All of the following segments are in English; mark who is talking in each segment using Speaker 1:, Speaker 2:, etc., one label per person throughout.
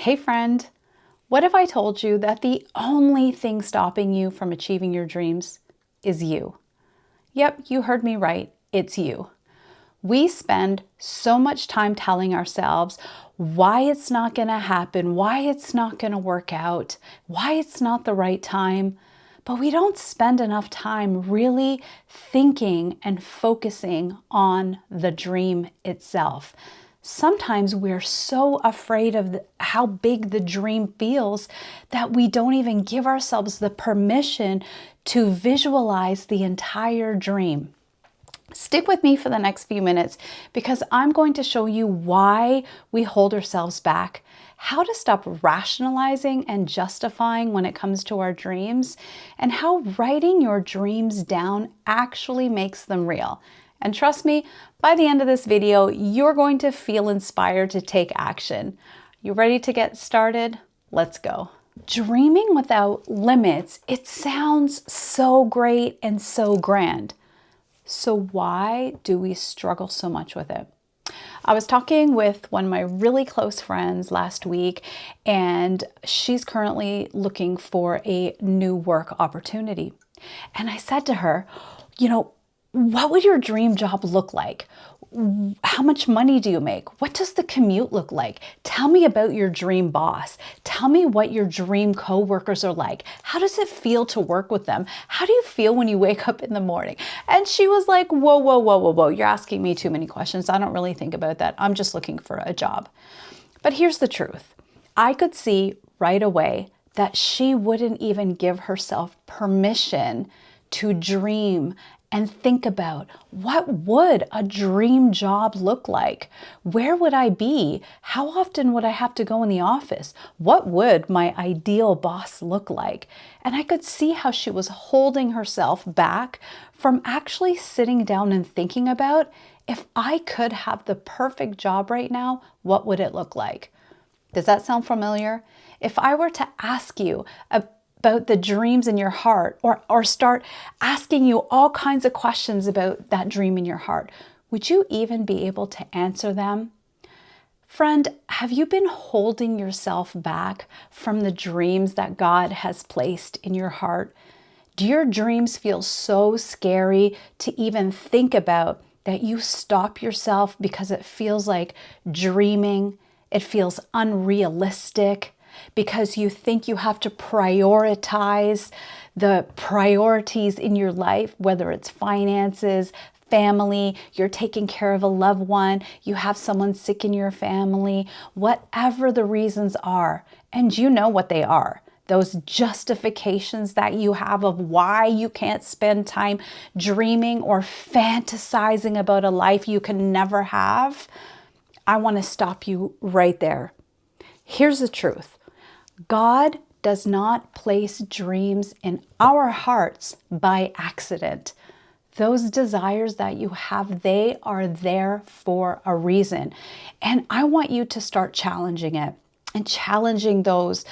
Speaker 1: Hey friend, what if I told you that the only thing stopping you from achieving your dreams is you? Yep, you heard me right. It's you. We spend so much time telling ourselves why it's not going to happen, why it's not going to work out, why it's not the right time. But we don't spend enough time really thinking and focusing on the dream itself. Sometimes we're so afraid of how big the dream feels that we don't even give ourselves the permission to visualize the entire dream. Stick with me for the next few minutes because I'm going to show you why we hold ourselves back, how to stop rationalizing and justifying when it comes to our dreams, and how writing your dreams down actually makes them real. And trust me, by the end of this video, you're going to feel inspired to take action. You ready to get started? Let's go. Dreaming without limits, it sounds so great and so grand. So why do we struggle so much with it? I was talking with one of my really close friends last week, and she's currently looking for a new work opportunity. And I said to her, what would your dream job look like? How much money do you make? What does the commute look like? Tell me about your dream boss. Tell me what your dream coworkers are like. How does it feel to work with them? How do you feel when you wake up in the morning? And she was like, whoa, whoa, whoa, whoa, whoa. You're asking me too many questions. I don't really think about that. I'm just looking for a job. But here's the truth. I could see right away that she wouldn't even give herself permission to dream and think about, what would a dream job look like? Where would I be? How often would I have to go in the office? What would my ideal boss look like? And I could see how she was holding herself back from actually sitting down and thinking about, if I could have the perfect job right now, what would it look like? Does that sound familiar? If I were to ask you about the dreams in your heart, or start asking you all kinds of questions about that dream in your heart, would you even be able to answer them? Friend, have you been holding yourself back from the dreams that God has placed in your heart? Do your dreams feel so scary to even think about that you stop yourself because it feels like dreaming? It feels unrealistic, because you think you have to prioritize the priorities in your life, whether it's finances, family, you're taking care of a loved one, you have someone sick in your family, whatever the reasons are, and you know what they are. Those justifications that you have of why you can't spend time dreaming or fantasizing about a life you can never have. I want to stop you right there. Here's the truth. God does not place dreams in our hearts by accident. Those desires that you have, they are there for a reason. And I want you to start challenging it and challenging those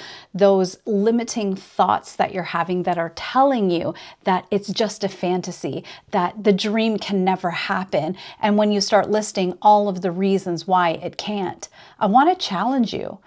Speaker 1: limiting thoughts that you're having that are telling you that it's just a fantasy, that the dream can never happen. And when you start listing all of the reasons why it can't, I want to challenge you.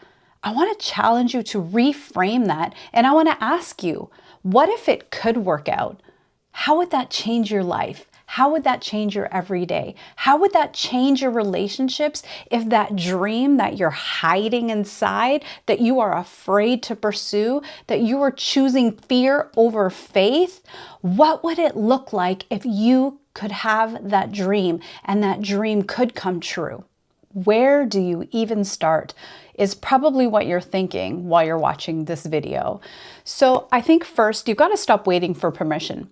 Speaker 1: I want to challenge you to reframe that. And I want to ask you, what if it could work out? How would that change your life? How would that change your everyday? How would that change your relationships if that dream that you're hiding inside, that you are afraid to pursue, that you are choosing fear over faith? What would it look like if you could have that dream and that dream could come true? Where do you even start is probably what you're thinking while you're watching this video. So I think first you've got to stop waiting for permission.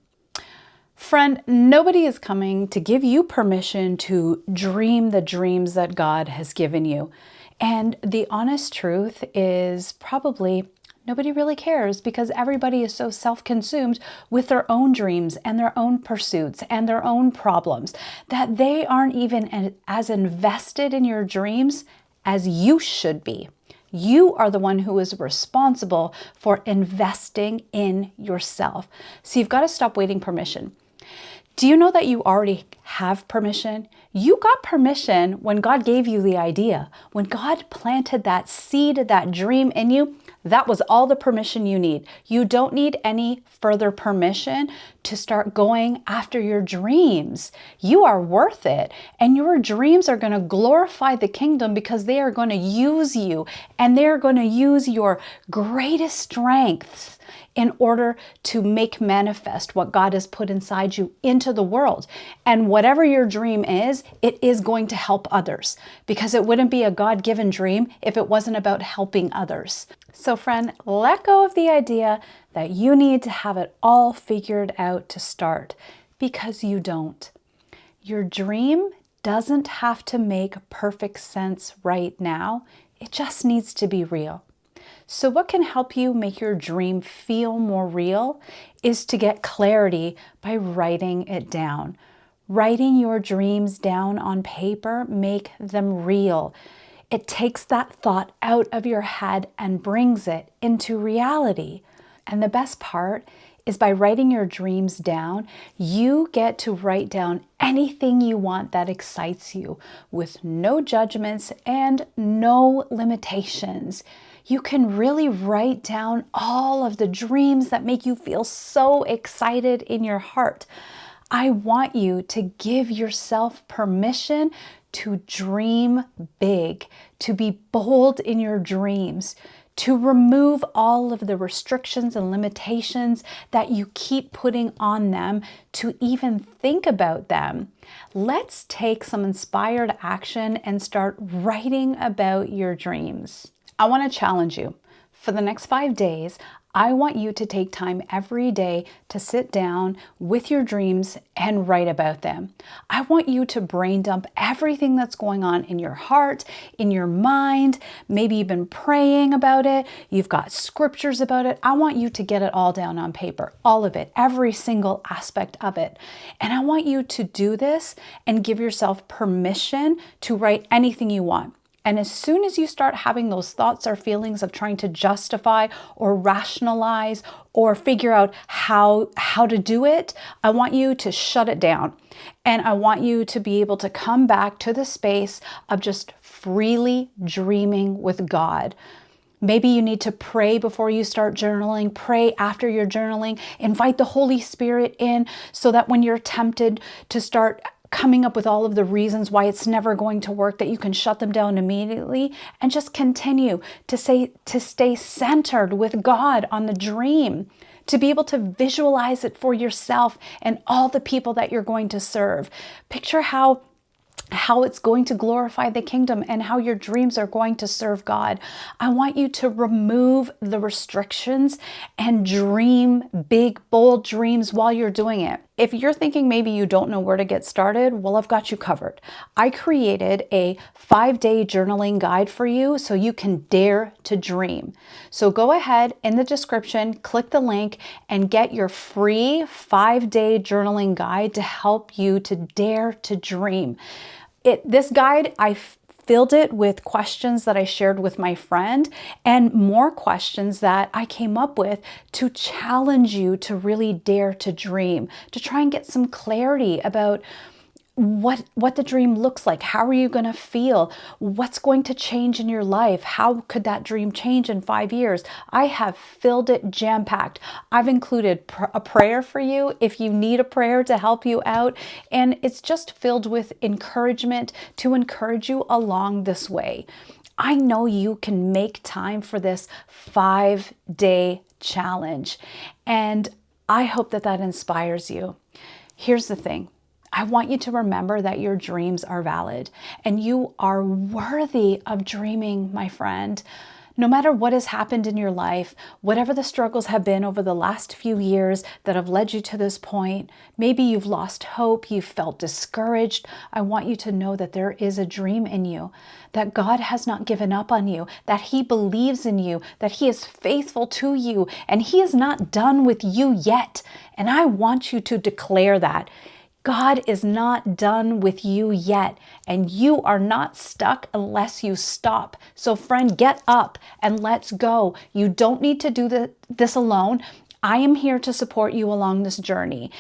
Speaker 1: Friend, nobody is coming to give you permission to dream the dreams that God has given you. And the honest truth is probably nobody really cares, because everybody is so self-consumed with their own dreams and their own pursuits and their own problems that they aren't even as invested in your dreams as you should be. You are the one who is responsible for investing in yourself. So you've got to stop waiting permission. Do you know that you already have permission? You got permission when God gave you the idea. When God planted that seed, that dream in you, that was all the permission you need. You don't need any further permission to start going after your dreams. You are worth it. And your dreams are going to glorify the kingdom because they are going to use you, and they're going to use your greatest strengths in order to make manifest what God has put inside you into the world. And whatever your dream is, it is going to help others, because it wouldn't be a God-given dream if it wasn't about helping others. So friend, let go of the idea that you need to have it all figured out to start, because you don't. Your dream doesn't have to make perfect sense right now. It just needs to be real. So what can help you make your dream feel more real is to get clarity by writing it down. Writing your dreams down on paper make them real. It takes that thought out of your head and brings it into reality. And the best part is, by writing your dreams down, you get to write down anything you want that excites you with no judgments and no limitations. You can really write down all of the dreams that make you feel so excited in your heart. I want you to give yourself permission to dream big, to be bold in your dreams, to remove all of the restrictions and limitations that you keep putting on them to even think about them. Let's take some inspired action and start writing about your dreams. I want to challenge you. For the next 5 days, I want you to take time every day to sit down with your dreams and write about them. I want you to brain dump everything that's going on in your heart, in your mind. Maybe you've been praying about it. You've got scriptures about it. I want you to get it all down on paper, all of it, every single aspect of it. And I want you to do this and give yourself permission to write anything you want. And as soon as you start having those thoughts or feelings of trying to justify or rationalize or figure out how to do it, I want you to shut it down. And I want you to be able to come back to the space of just freely dreaming with God. Maybe you need to pray before you start journaling, pray after you're journaling, invite the Holy Spirit in so that when you're tempted to start coming up with all of the reasons why it's never going to work, that you can shut them down immediately and just continue to stay centered with God on the dream, to be able to visualize it for yourself and all the people that you're going to serve. Picture how it's going to glorify the kingdom and how your dreams are going to serve God. I want you to remove the restrictions and dream big, bold dreams while you're doing it. If you're thinking maybe you don't know where to get started, well, I've got you covered. I created a 5-day journaling guide for you so you can dare to dream. So go ahead in the description, click the link and get your free 5-day journaling guide to help you to dare to dream. This guide, I filled it with questions that I shared with my friend and more questions that I came up with to challenge you to really dare to dream, to try and get some clarity about what the dream looks like. How are you going to feel? What's going to change in your life? How could that dream change in 5 years? I have filled it jam-packed. I've included a prayer for you if you need a prayer to help you out. And it's just filled with encouragement to encourage you along this way. I know you can make time for this 5-day challenge. And I hope that inspires you. Here's the thing. I want you to remember that your dreams are valid and you are worthy of dreaming, my friend. No matter what has happened in your life, whatever the struggles have been over the last few years that have led you to this point, maybe you've lost hope, you've felt discouraged. I want you to know that there is a dream in you, that God has not given up on you, that He believes in you, that He is faithful to you, and He is not done with you yet. And I want you to declare that. God is not done with you yet, and you are not stuck unless you stop. So friend, get up and let's go. You don't need to do this alone. I am here to support you along this journey.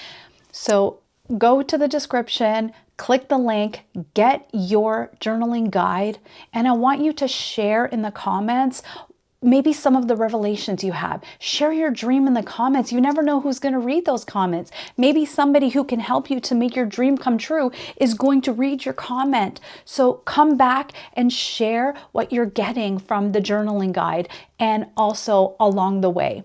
Speaker 1: So go to the description, click the link, get your journaling guide, and I want you to share in the comments maybe some of the revelations you have. Share your dream in the comments. You never know who's going to read those comments. Maybe somebody who can help you to make your dream come true is going to read your comment. So come back and share what you're getting from the journaling guide and also along the way.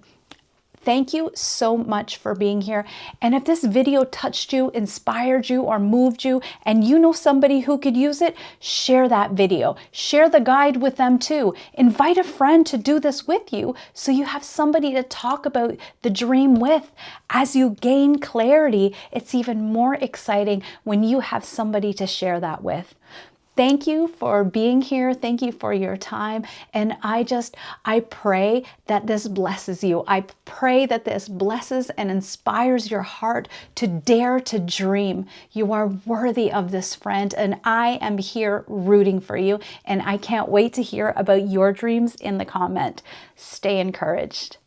Speaker 1: Thank you so much for being here. And if this video touched you, inspired you, or moved you, and you know somebody who could use it, share that video. Share the guide with them too. Invite a friend to do this with you so you have somebody to talk about the dream with. As you gain clarity, it's even more exciting when you have somebody to share that with. Thank you for being here. Thank you for your time. And I pray that this blesses you. I pray that this blesses and inspires your heart to dare to dream. You are worthy of this, friend, and I am here rooting for you. And I can't wait to hear about your dreams in the comment. Stay encouraged.